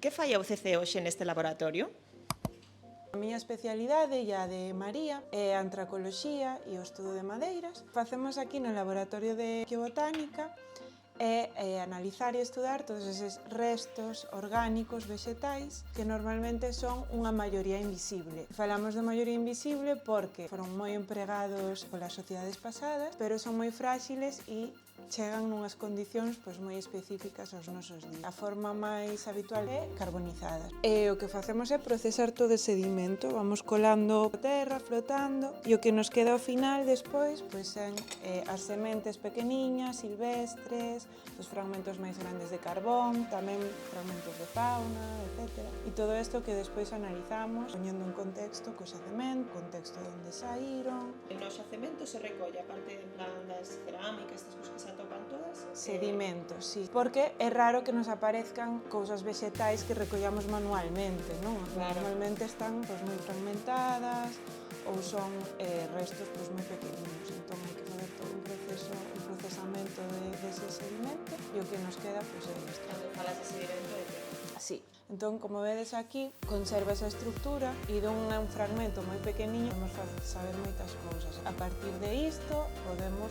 Que fai a UCC hoxe neste laboratorio? A miña especialidade e a de María é a antracoloxía e o estudo de madeiras. Facemos aquí no laboratorio de arqueobotánica é analizar e estudar todos eses restos orgánicos vexetais que normalmente son unha maioría invisible. Falamos de maioría invisible porque foron moi empregados polas sociedades pasadas, pero son moi fráxiles e chegan nunhas condicións moi específicas aos nosos días. A forma máis habitual é carbonizadas. E o que facemos é procesar todo ese sedimento, vamos colando a terra, flotando, e o que nos queda ao final despois son as sementes pequeniñas, silvestres, os fragmentos máis grandes de carbón, tamén fragmentos de fauna, etc. E todo isto que despois analizamos, poñendo en contexto co xacemento, contexto de onde saíron. No xacemento se recolle, a parte das cerámicas, estas cousas que se atopan todas? Sedimentos, sí. Porque é raro que nos aparezcan cousas vexetais que recollamos manualmente, non? Claro. Normalmente están moi fragmentadas ou son restos moi pequeninos. Entón hai que fazer todo un procesamento dese sedimento e o que nos queda é isto. Cando falas de sedimento é que... Sí. Entón, como vedes aquí, conserva esa estructura e dun fragmento moi pequeniño podemos saber moitas cousas. A partir de isto, podemos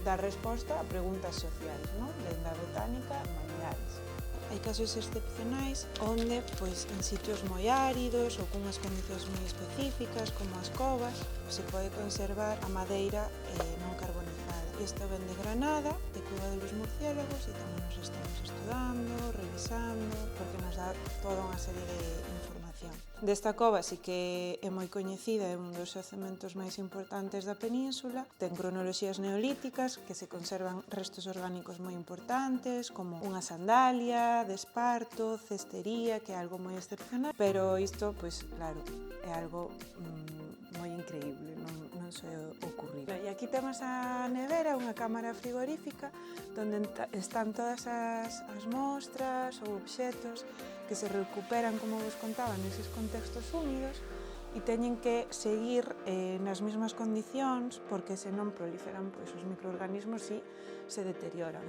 dar resposta a preguntas sociais, non? Dende a botánica a manuais. Hai casos excepcionais onde, en sitios moi áridos ou cunhas condicións moi específicas, como as covas, se pode conservar a madeira non carbonizada. Isto ven de Granada, de Cueva de los Murciélagos, e tamén nos estamos estudando, revisando, porque nos dá toda unha serie de información. Desta cova sí que é moi coñecida, é un dos xacementos máis importantes da península, ten cronoloxías neolíticas que se conservan restos orgánicos moi importantes, como unha sandalia de esparto, cestería, que é algo moi excepcional, pero isto, claro, é algo moi increíble, non se ocurrir. E aquí temos a nevera, unha cámara frigorífica, onde están todas as mostras ou obxetos que se recuperan, como vos contaba, neses contextos húmidos e teñen que seguir nas mesmas condicións porque senón proliferan os microorganismos e se deterioran.